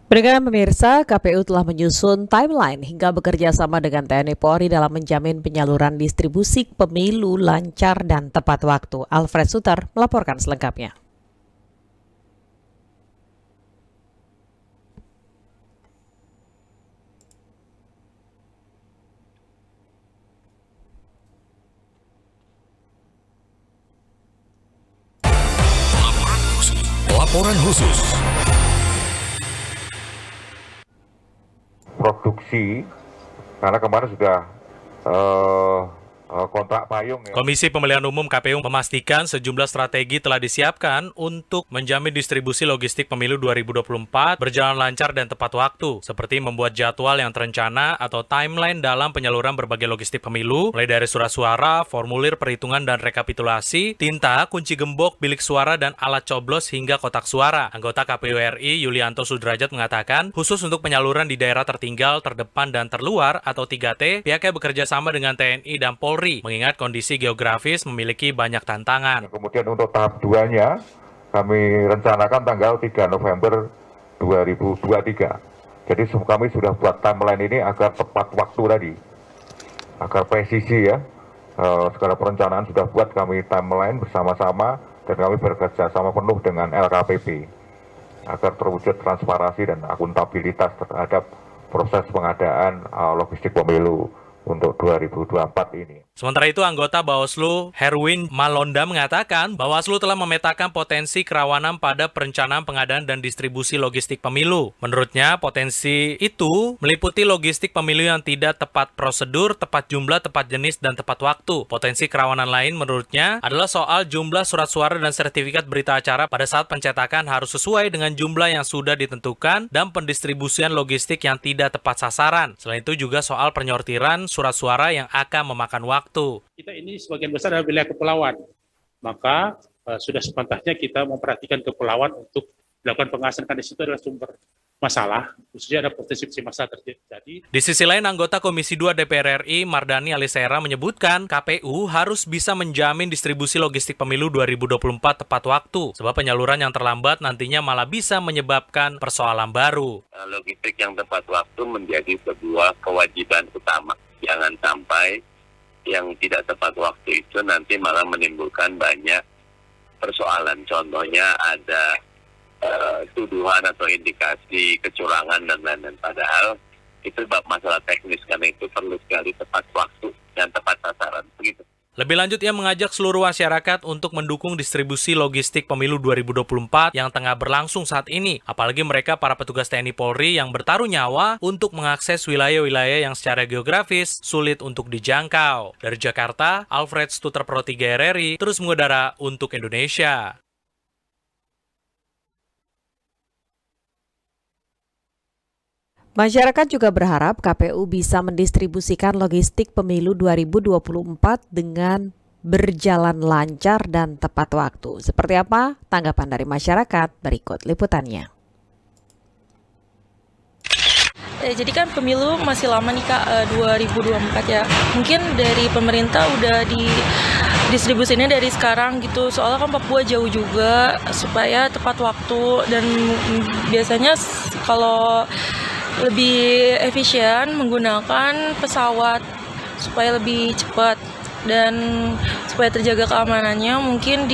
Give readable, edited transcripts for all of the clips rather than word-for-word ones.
Pendengar pemirsa, KPU telah menyusun timeline hingga bekerja sama dengan TNI Polri dalam menjamin penyaluran distribusi pemilu lancar dan tepat waktu. Alfred Sutar melaporkan selengkapnya. Laporan khusus. Produksi, karena kemarin sudah kontrak payung ya. Komisi Pemilihan Umum KPU memastikan sejumlah strategi telah disiapkan untuk menjamin distribusi logistik pemilu 2024 berjalan lancar dan tepat waktu, seperti membuat jadwal yang terencana atau timeline dalam penyaluran berbagai logistik pemilu, mulai dari surat suara, formulir perhitungan dan rekapitulasi, tinta, kunci gembok, bilik suara, dan alat coblos hingga kotak suara. Anggota KPU RI Yulianto Sudrajat mengatakan, khusus untuk penyaluran di daerah tertinggal, terdepan, dan terluar atau 3T, pihaknya bekerja sama dengan TNI dan Polri, mengingat kondisi geografis memiliki banyak tantangan. Kemudian untuk tahap 2-nya, kami rencanakan tanggal 3 November 2023. Jadi kami sudah buat timeline ini agar tepat waktu tadi, agar presisi ya. Segala perencanaan sudah buat kami timeline bersama-sama dan kami bekerja sama penuh dengan LKPP agar terwujud transparansi dan akuntabilitas terhadap proses pengadaan logistik pemilu untuk 2024 ini. Sementara itu, anggota Bawaslu Herwin Malonda mengatakan Bawaslu telah memetakan potensi kerawanan pada perencanaan pengadaan dan distribusi logistik pemilu. Menurutnya, potensi itu meliputi logistik pemilu yang tidak tepat prosedur, tepat jumlah, tepat jenis, dan tepat waktu. Potensi kerawanan lain menurutnya adalah soal jumlah surat suara dan sertifikat berita acara pada saat pencetakan harus sesuai dengan jumlah yang sudah ditentukan dan pendistribusian logistik yang tidak tepat sasaran. Selain itu juga soal penyortiran surat suara yang akan memakan waktu. Kita ini sebagian besar adalah wilayah kepulauan, maka sudah sepantasnya kita memperhatikan kepulauan untuk melakukan pengawasan, karena di situ adalah sumber masalah, khususnya ada potensi masalah terjadi. Di sisi lain, anggota Komisi 2 DPR RI Mardani Alisera menyebutkan KPU harus bisa menjamin distribusi logistik pemilu 2024 tepat waktu, sebab penyaluran yang terlambat nantinya malah bisa menyebabkan persoalan baru. Logistik yang tepat waktu menjadi sebuah kewajiban utama. Jangan sampai yang tidak tepat waktu itu nanti malah menimbulkan banyak persoalan. Contohnya ada tuduhan atau indikasi kecurangan dan lain-lain. Padahal itu bab masalah teknis, karena itu perlu sekali tepat waktu dan tepat sasaran. Begitu. Lebih lanjut, ia mengajak seluruh masyarakat untuk mendukung distribusi logistik pemilu 2024 yang tengah berlangsung saat ini. Apalagi mereka para petugas TNI Polri yang bertaruh nyawa untuk mengakses wilayah-wilayah yang secara geografis sulit untuk dijangkau. Dari Jakarta, Alfred Sutar Pro 3 RRI terus mengudara untuk Indonesia. Masyarakat juga berharap KPU bisa mendistribusikan logistik pemilu 2024 dengan berjalan lancar dan tepat waktu. Seperti apa tanggapan dari masyarakat? Berikut liputannya. Jadi kan pemilu masih lama nih Kak, 2024 ya. Mungkin dari pemerintah udah distribusinya dari sekarang gitu. Soalnya kan Papua jauh juga, supaya tepat waktu. Dan biasanya kalau lebih efisien menggunakan pesawat supaya lebih cepat dan supaya terjaga keamanannya, mungkin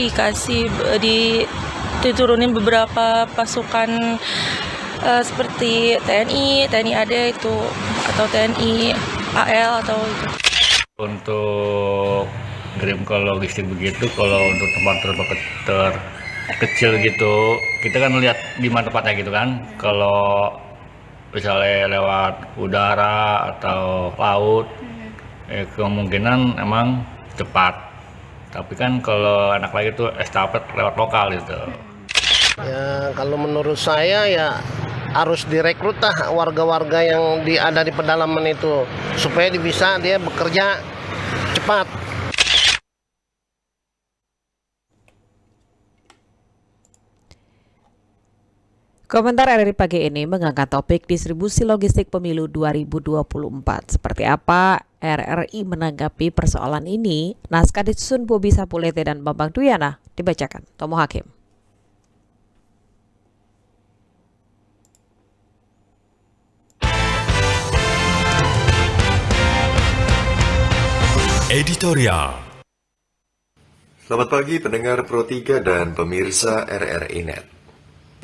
diturunin beberapa pasukan seperti TNI AD itu, atau TNI AL atau itu. Untuk ngirim ke logistik begitu, kalau untuk tempat terkecil gitu, kita kan lihat di mana tempatnya gitu kan. Kalau misalnya lewat udara atau laut, kemungkinan emang cepat. Tapi kan kalau enak lagi tuh estafet lewat lokal gitu. Ya kalau menurut saya ya harus direkrut warga-warga yang ada di pedalaman itu, supaya bisa dia bekerja cepat. Komentar RRI pagi ini mengangkat topik distribusi logistik pemilu 2024. Seperti apa RRI menanggapi persoalan ini? Naskah disusun Bobi Sapulete dan Bambang Duyana, dibacakan. 'Tomo Hakim'. Distribusi logistik pemilu 2024 dilakukan secara bertahap. Tahap pertama, distribusi logistik pemilu 2024 dilakukan pada 1 November 2023. Tahap kedua, distribusi logistik pemilu 2024 dilakukan pada 3 Desember 2023. Editorial. Selamat pagi pendengar Pro 3 dan pemirsa RRI Net.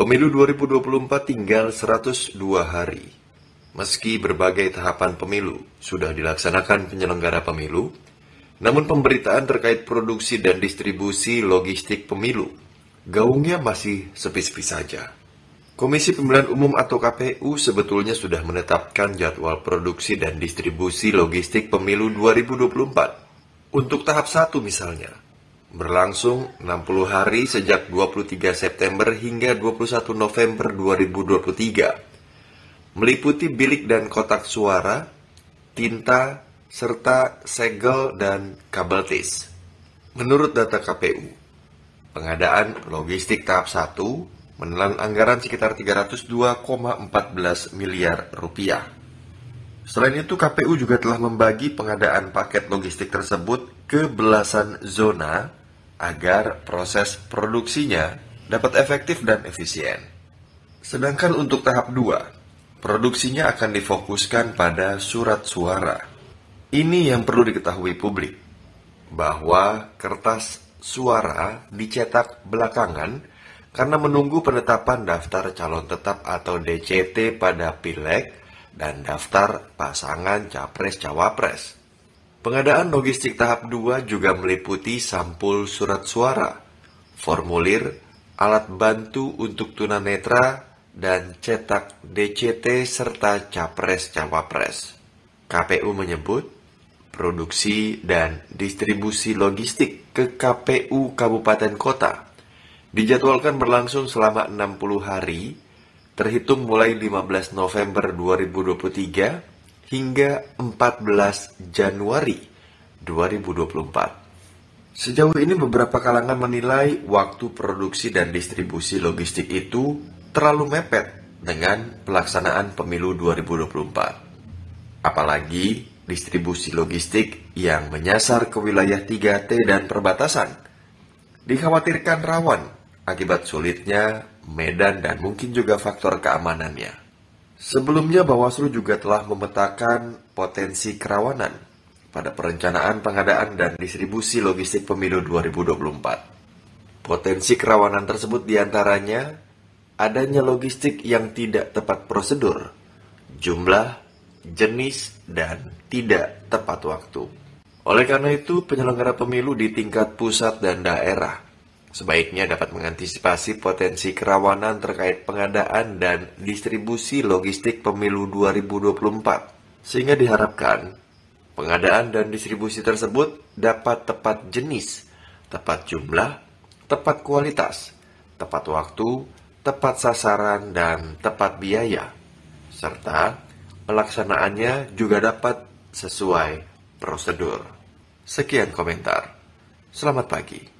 Pemilu 2024 tinggal 102 hari. Meski berbagai tahapan pemilu sudah dilaksanakan penyelenggara pemilu, namun pemberitaan terkait produksi dan distribusi logistik pemilu gaungnya masih sepi-sepi saja. Komisi Pemilihan Umum atau KPU sebetulnya sudah menetapkan jadwal produksi dan distribusi logistik pemilu 2024. Untuk tahap 1 misalnya, berlangsung 60 hari sejak 23 September hingga 21 November 2023. Meliputi bilik dan kotak suara, tinta, serta segel dan kabel tis. Menurut data KPU, pengadaan logistik tahap 1 menelan anggaran sekitar 302,14 miliar rupiah. Selain itu, KPU juga telah membagi pengadaan paket logistik tersebut ke belasan zona agar proses produksinya dapat efektif dan efisien. Sedangkan untuk tahap 2, produksinya akan difokuskan pada surat suara. Ini yang perlu diketahui publik, bahwa kertas suara dicetak belakangan karena menunggu penetapan daftar calon tetap atau DCT pada Pileg dan daftar pasangan Capres-Cawapres. Pengadaan logistik tahap 2 juga meliputi sampul surat suara, formulir, alat bantu untuk tunanetra, dan cetak DCT serta Capres-Cawapres. KPU menyebut produksi dan distribusi logistik ke KPU Kabupaten Kota dijadwalkan berlangsung selama 60 hari, terhitung mulai 15 November 2023 hingga 14 Januari 2024. Sejauh ini beberapa kalangan menilai waktu produksi dan distribusi logistik itu terlalu mepet dengan pelaksanaan pemilu 2024. Apalagi distribusi logistik yang menyasar ke wilayah 3T dan perbatasan dikhawatirkan rawan akibat sulitnya medan dan mungkin juga faktor keamanannya. Sebelumnya Bawaslu juga telah memetakan potensi kerawanan pada perencanaan pengadaan dan distribusi logistik pemilu 2024. Potensi kerawanan tersebut diantaranya adanya logistik yang tidak tepat prosedur, jumlah, jenis, dan tidak tepat waktu. Oleh karena itu, penyelenggara pemilu di tingkat pusat dan daerah sebaiknya dapat mengantisipasi potensi kerawanan terkait pengadaan dan distribusi logistik pemilu 2024, sehingga diharapkan pengadaan dan distribusi tersebut dapat tepat jenis, tepat jumlah, tepat kualitas, tepat waktu, tepat sasaran, dan tepat biaya, serta pelaksanaannya juga dapat sesuai prosedur. Sekian komentar. Selamat pagi.